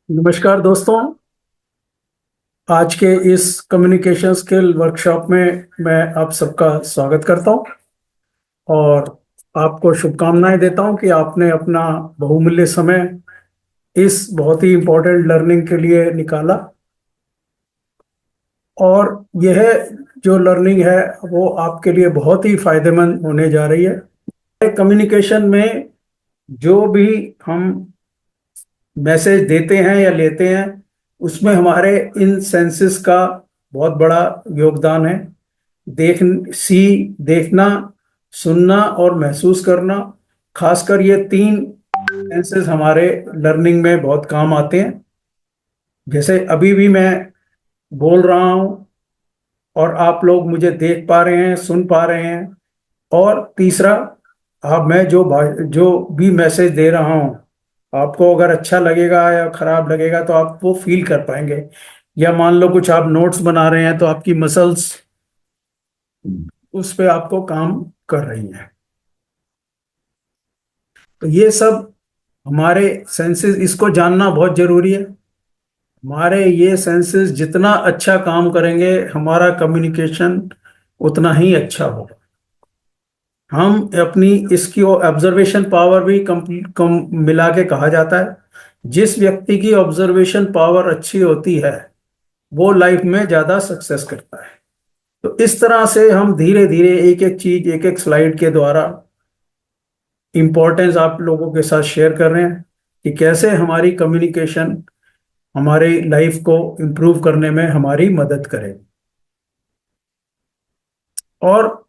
नमस्कार दोस्तों। आज के इस कम्युनिकेशन स्किल वर्कशॉप में मैं आप सबका स्वागत करता हूं और आपको शुभकामनाएं देता हूं कि आपने अपना बहुमूल्य समय इस बहुत ही इम्पोर्टेंट लर्निंग के लिए निकाला। और यह जो लर्निंग है वो आपके लिए बहुत ही फायदेमंद होने जा रही है। कम्युनिकेशन में जो भी हम मैसेज देते हैं या लेते हैं उसमें हमारे इन सेंसेस का बहुत बड़ा योगदान है। देख सी देखना, सुनना और महसूस करना, खासकर ये तीन सेंसेस हमारे लर्निंग में बहुत काम आते हैं। जैसे अभी भी मैं बोल रहा हूँ और आप लोग मुझे देख पा रहे हैं, सुन पा रहे हैं। और तीसरा, आप मैं जो भी मैसेज दे रहा हूँ आपको अगर अच्छा लगेगा या खराब लगेगा तो आप वो फील कर पाएंगे। या मान लो कुछ आप नोट्स बना रहे हैं तो आपकी मसल्स उस पे आपको काम कर रही हैं। तो ये सब हमारे सेंसेस, इसको जानना बहुत जरूरी है। हमारे ये सेंसेस जितना अच्छा काम करेंगे हमारा कम्युनिकेशन उतना ही अच्छा होगा। हम अपनी इसकी ऑब्जर्वेशन पावर भी कम मिला के कहा जाता है। जिस व्यक्ति की ऑब्जर्वेशन पावर अच्छी होती है वो लाइफ में ज्यादा सक्सेस करता है। तो इस तरह से हम धीरे धीरे एक एक चीज, एक एक स्लाइड के द्वारा इंपॉर्टेंस आप लोगों के साथ शेयर कर रहे हैं कि कैसे हमारी कम्युनिकेशन हमारी लाइफ को इम्प्रूव करने में हमारी मदद करे। और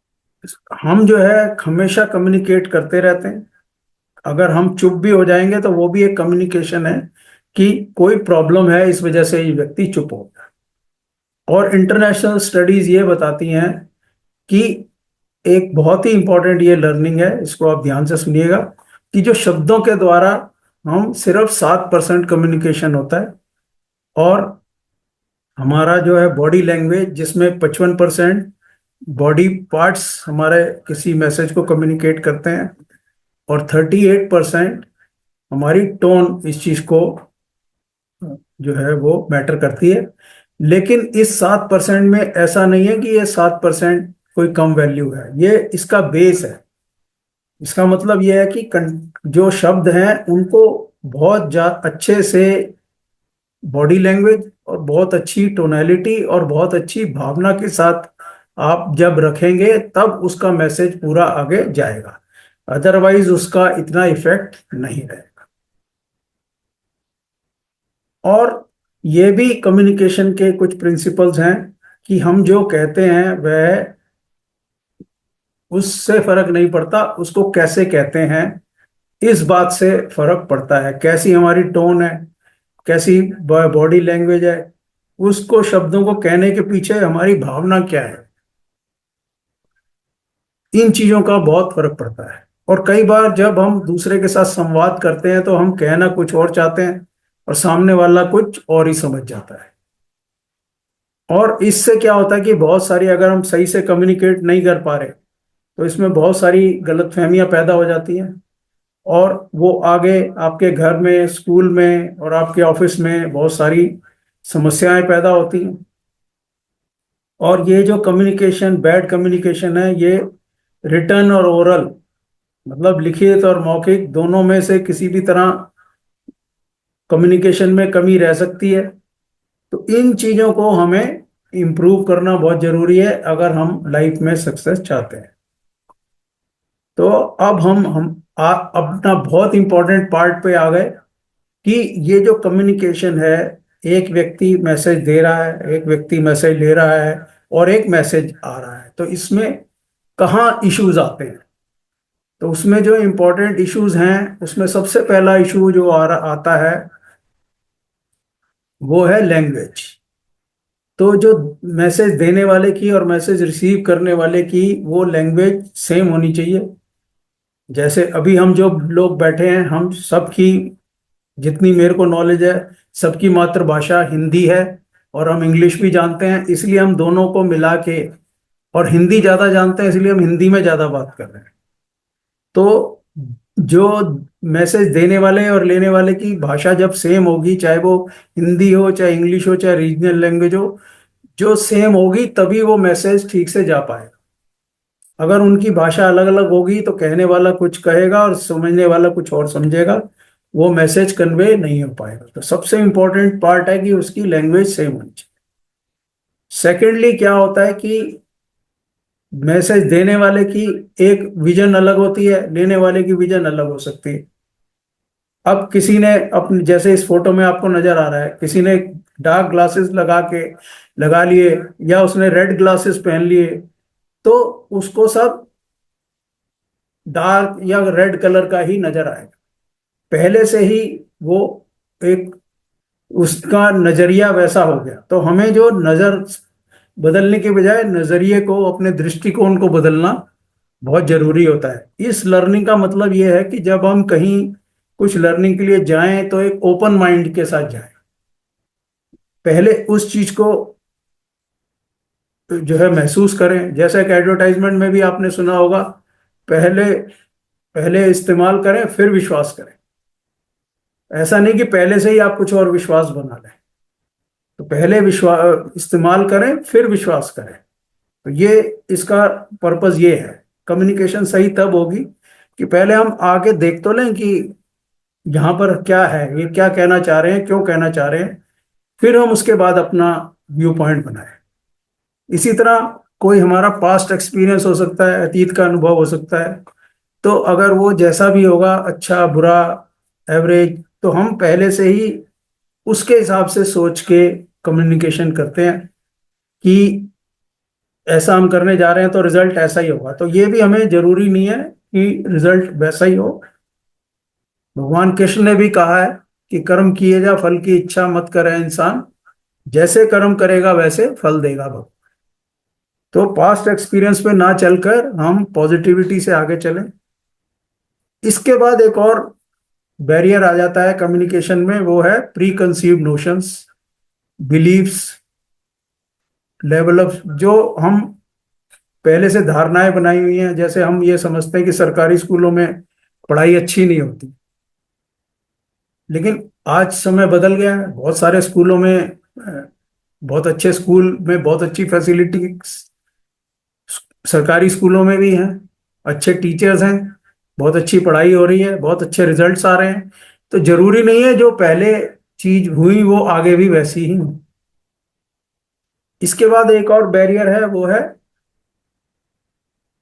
हम जो है हमेशा कम्युनिकेट करते रहते हैं। अगर हम चुप भी हो जाएंगे तो वो भी एक कम्युनिकेशन है कि कोई प्रॉब्लम है, इस वजह से ये व्यक्ति चुप हो गया। और इंटरनेशनल स्टडीज ये बताती हैं कि एक बहुत ही इंपॉर्टेंट ये लर्निंग है, इसको आप ध्यान से सुनिएगा, कि जो शब्दों के द्वारा हम सिर्फ 7% कम्युनिकेशन होता है। और हमारा जो है बॉडी लैंग्वेज, जिसमें 55% बॉडी पार्ट्स हमारे किसी मैसेज को कम्युनिकेट करते हैं, और 38% हमारी टोन इस चीज को जो है वो मैटर करती है। लेकिन इस 7% में ऐसा नहीं है कि ये 7% कोई कम वैल्यू है, ये इसका बेस है। इसका मतलब ये है कि जो शब्द हैं उनको बहुत अच्छे से बॉडी लैंग्वेज और बहुत अच्छी टोनैलिटी और बहुत अच्छी भावना के साथ आप जब रखेंगे तब उसका मैसेज पूरा आगे जाएगा। अदरवाइज उसका इतना इफेक्ट नहीं रहेगा। और ये भी कम्युनिकेशन के कुछ प्रिंसिपल्स हैं कि हम जो कहते हैं वह, उससे फर्क नहीं पड़ता उसको कैसे कहते हैं, इस बात से फर्क पड़ता है। कैसी हमारी टोन है, कैसी बॉडी लैंग्वेज है, उसको शब्दों को कहने के पीछे हमारी भावना क्या है, इन चीजों का बहुत फर्क पड़ता है। और कई बार जब हम दूसरे के साथ संवाद करते हैं तो हम कहना कुछ और चाहते हैं और सामने वाला कुछ और ही समझ जाता है। और इससे क्या होता है कि बहुत सारी, अगर हम सही से कम्युनिकेट नहीं कर पा रहे तो इसमें बहुत सारी गलतफहमियां पैदा हो जाती हैं। और वो आगे आपके घर में, स्कूल में और आपके ऑफिस में बहुत सारी समस्याएं पैदा होती हैं। और ये जो कम्युनिकेशन, बैड कम्युनिकेशन है, ये रिटर्न और ओरल, मतलब लिखित और मौखिक दोनों में से किसी भी तरह कम्युनिकेशन में कमी रह सकती है। तो इन चीजों को हमें इम्प्रूव करना बहुत जरूरी है अगर हम लाइफ में सक्सेस चाहते हैं। तो अब अपना बहुत इंपॉर्टेंट पार्ट पे आ गए कि ये जो कम्युनिकेशन है, एक व्यक्ति मैसेज दे रहा है, एक व्यक्ति मैसेज ले रहा है और एक मैसेज आ रहा है, तो इसमें कहाँ इश्यूज आते हैं। तो उसमें जो इम्पोर्टेंट इश्यूज हैं उसमें सबसे पहला इशू जो आता है वो है लैंग्वेज। तो जो मैसेज देने वाले की और मैसेज रिसीव करने वाले की वो लैंग्वेज सेम होनी चाहिए। जैसे अभी हम जो लोग बैठे हैं, हम सबकी, जितनी मेरे को नॉलेज है, सबकी मातृभाषा हिंदी है और हम इंग्लिश भी जानते हैं, इसलिए हम दोनों को मिला के, और हिंदी ज़्यादा जानते हैं इसलिए हम हिंदी में ज़्यादा बात कर रहे हैं। तो जो मैसेज देने वाले और लेने वाले की भाषा जब सेम होगी, चाहे वो हिंदी हो, चाहे इंग्लिश हो, चाहे रीजनल लैंग्वेज हो, जो सेम होगी तभी वो मैसेज ठीक से जा पाएगा। अगर उनकी भाषा अलग अलग होगी तो कहने वाला कुछ कहेगा और समझने वाला कुछ और समझेगा, वो मैसेज कन्वे नहीं हो पाएगा। तो सबसे इंपॉर्टेंट पार्ट है कि उसकी लैंग्वेज सेम होनी चाहिए। सेकेंडली क्या होता है कि मैसेज देने वाले की एक विजन अलग होती है, लेने वाले की विजन अलग हो सकती है। अब किसी ने अपने, जैसे इस फोटो में आपको नजर आ रहा है, किसी ने डार्क ग्लासेस लगा लिए, या उसने रेड ग्लासेस पहन लिए, तो उसको सब डार्क या रेड कलर का ही नजर आएगा। पहले से ही वो एक, उसका नजरिया वैसा हो गया। तो हमें जो नजर बदलने के बजाय नजरिए को, अपने दृष्टिकोण को बदलना बहुत जरूरी होता है। इस लर्निंग का मतलब यह है कि जब हम कहीं कुछ लर्निंग के लिए जाएं तो एक ओपन माइंड के साथ जाएं। पहले उस चीज को जो है महसूस करें। जैसे एक एडवर्टाइजमेंट में भी आपने सुना होगा, पहले पहले इस्तेमाल करें फिर विश्वास करें। ऐसा नहीं कि पहले से ही आप कुछ और विश्वास बना लें। तो पहले विश्वास इस्तेमाल करें फिर विश्वास करें। तो ये इसका पर्पस ये है। कम्युनिकेशन सही तब होगी कि पहले हम आके देख तो लें कि यहाँ पर क्या है, ये क्या कहना चाह रहे हैं, क्यों कहना चाह रहे हैं, फिर हम उसके बाद अपना व्यू पॉइंट बनाएं। इसी तरह कोई हमारा पास्ट एक्सपीरियंस हो सकता है, अतीत का अनुभव हो सकता है। तो अगर वो जैसा भी होगा, अच्छा बुरा एवरेज, तो हम पहले से ही उसके हिसाब से सोच के कम्युनिकेशन करते हैं कि ऐसा हम करने जा रहे हैं तो रिजल्ट ऐसा ही होगा। तो ये भी हमें जरूरी नहीं है कि रिजल्ट वैसा ही हो। भगवान कृष्ण ने भी कहा है कि कर्म किए जा, फल की इच्छा मत करे इंसान, जैसे कर्म करेगा वैसे फल देगा भगवान। तो पास्ट एक्सपीरियंस पे ना चलकर हम पॉजिटिविटी से आगे चलें। इसके बाद एक और बैरियर आ जाता है कम्युनिकेशन में, वो है preconceived notions, beliefs, level of, जो हम पहले से धारणाएं बनाई हुई हैं। जैसे हम ये समझते हैं कि सरकारी स्कूलों में पढ़ाई अच्छी नहीं होती, लेकिन आज समय बदल गया है। बहुत सारे स्कूलों में बहुत अच्छे स्कूल में बहुत अच्छी फैसिलिटी सरकारी स्कूलों में भी हैं, अच्छे टीचर्स हैं, बहुत अच्छी पढ़ाई हो रही है, बहुत अच्छे रिजल्ट्स आ रहे हैं। तो जरूरी नहीं है जो पहले चीज हुई वो आगे भी वैसी ही हो। इसके बाद एक और बैरियर है, वो है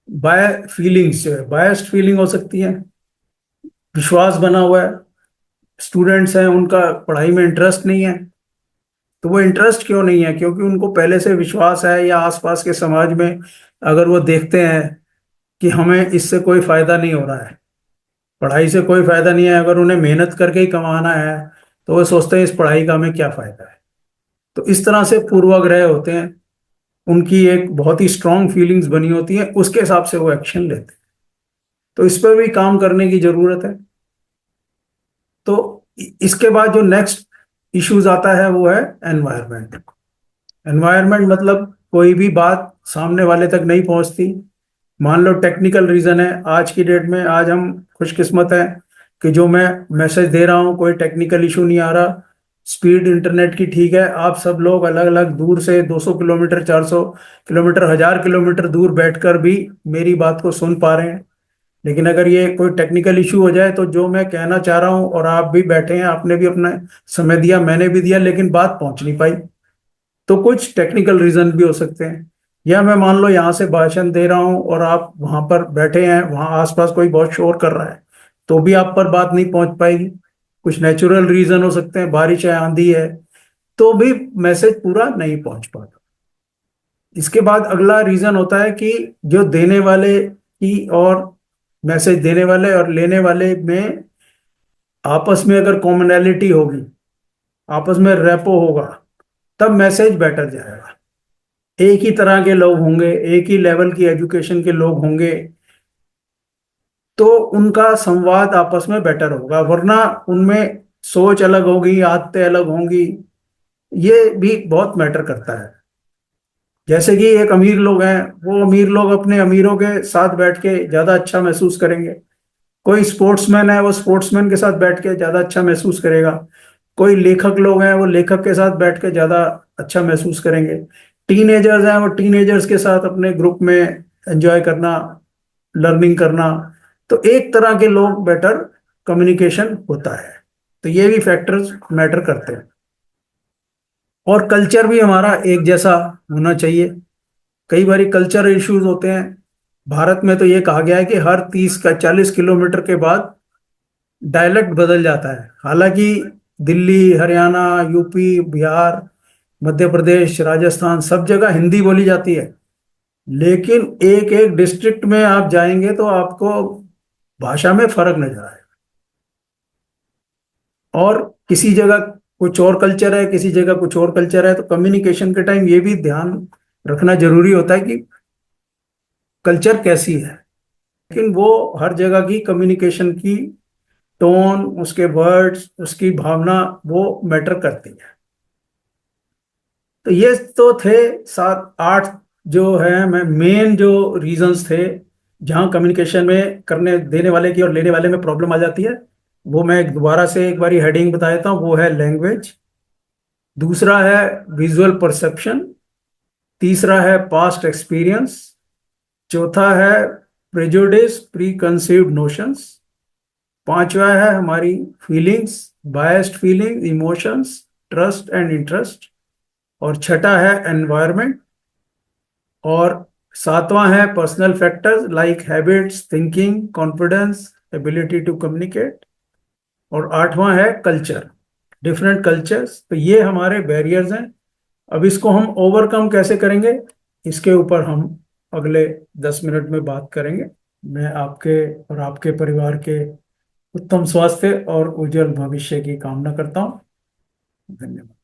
बाय फीलिंग्स, जो है बायस्ड फीलिंग हो सकती है। विश्वास बना हुआ है, स्टूडेंट्स हैं, उनका पढ़ाई में इंटरेस्ट नहीं है। तो वो इंटरेस्ट क्यों नहीं है? क्योंकि उनको पहले से विश्वास है, या आसपास के समाज में अगर वो देखते हैं कि हमें इससे कोई फायदा नहीं हो रहा है, पढ़ाई से कोई फायदा नहीं है, अगर उन्हें मेहनत करके ही कमाना है, तो वो सोचते हैं इस पढ़ाई का हमें क्या फायदा है। तो इस तरह से पूर्वाग्रह होते हैं, उनकी एक बहुत ही स्ट्रांग फीलिंग्स बनी होती है, उसके हिसाब से वो एक्शन लेते हैं। तो इस पर भी काम करने की जरूरत है। तो इसके बाद जो नेक्स्ट इश्यूज आता है वो है एनवायरनमेंट। एनवायरनमेंट मतलब कोई भी बात सामने वाले तक नहीं पहुंचती। मान लो टेक्निकल रीजन है, आज की डेट में, आज हम खुशकिस्मत हैं कि जो मैं मैसेज दे रहा हूँ कोई टेक्निकल इशू नहीं आ रहा, स्पीड इंटरनेट की ठीक है, आप सब लोग अलग अलग दूर से 200 किलोमीटर, 400 किलोमीटर, 1000 किलोमीटर दूर बैठकर भी मेरी बात को सुन पा रहे हैं। लेकिन अगर ये कोई टेक्निकल इशू हो जाए तो जो मैं कहना चाह रहा हूँ, और आप भी बैठे हैं, आपने भी अपना समय दिया, मैंने भी दिया, लेकिन बात पहुंच नहीं पाई। तो कुछ टेक्निकल रीजन भी हो सकते हैं। या मैं मान लो यहाँ से भाषण दे रहा हूँ और आप वहां पर बैठे हैं, वहां आसपास कोई बहुत शोर कर रहा है, तो भी आप पर बात नहीं पहुंच पाएगी। कुछ नेचुरल रीजन हो सकते हैं, बारिश है, आंधी है, तो भी मैसेज पूरा नहीं पहुंच पाता। इसके बाद अगला रीजन होता है कि जो देने वाले की और मैसेज देने वाले और लेने वाले में आपस में अगर कॉमनैलिटी होगी, आपस में रेपो होगा, तब मैसेज बेटर जाएगा। एक ही तरह के लोग होंगे, एक ही लेवल की एजुकेशन के लोग होंगे, तो उनका संवाद आपस में बेटर होगा। वरना उनमें सोच अलग होगी, आदतें अलग होंगी, ये भी बहुत मैटर करता है। जैसे कि एक अमीर लोग हैं, वो अमीर लोग अपने अमीरों के साथ बैठ के ज्यादा अच्छा महसूस करेंगे। कोई स्पोर्ट्समैन है, वो स्पोर्ट्समैन के साथ बैठ के ज्यादा अच्छा महसूस करेगा। कोई लेखक लोग हैं, वो लेखक के साथ बैठ के ज्यादा अच्छा महसूस करेंगे। टीनेजर्स हैं, वो टीनेजर्स के साथ अपने ग्रुप में एंजॉय करना, लर्निंग करना। तो एक तरह के लोग बेटर कम्युनिकेशन होता है। तो ये भी फैक्टर्स मैटर करते हैं। और कल्चर भी हमारा एक जैसा होना चाहिए। कई बार कल्चर इश्यूज होते हैं। भारत में तो ये कहा गया है कि हर 30 का 40 किलोमीटर के बाद डायलेक्ट बदल जाता है। हालांकि दिल्ली, हरियाणा, यूपी, बिहार, मध्य प्रदेश, राजस्थान, सब जगह हिंदी बोली जाती है। लेकिन एक एक डिस्ट्रिक्ट में आप जाएंगे तो आपको भाषा में फर्क नजर आएगा। और किसी जगह कुछ और कल्चर है, किसी जगह कुछ और कल्चर है। तो कम्युनिकेशन के टाइम ये भी ध्यान रखना जरूरी होता है कि कल्चर कैसी है। लेकिन वो हर जगह की कम्युनिकेशन की टोन, उसके वर्ड्स, उसकी भावना, वो मैटर करती है। तो ये तो थे 7 8 जो है मैं मेन जो रीजंस थे जहाँ कम्युनिकेशन में करने देने वाले की और लेने वाले में प्रॉब्लम आ जाती है। वो मैं दोबारा से एक बारी हेडिंग बता देता हूँ। वो है लैंग्वेज, दूसरा है विजुअल परसेप्शन, तीसरा है पास्ट एक्सपीरियंस, चौथा है प्रेजुडिस, प्री कंसीव्ड नोशंस, पांचवा है हमारी feelings, biased feeling, emotions, trust and interest, और छठा है एनवायरनमेंट, और सातवां है personal factors like habits, thinking, confidence, ability to communicate, और आठवां है कल्चर, डिफरेंट कल्चर्स। तो ये हमारे बैरियर्स हैं। अब इसको हम ओवरकम कैसे करेंगे, इसके ऊपर हम अगले 10 मिनट में बात करेंगे। मैं आपके और आपके परिवार के उत्तम स्वास्थ्य और उज्जवल भविष्य की कामना करता हूँ। धन्यवाद।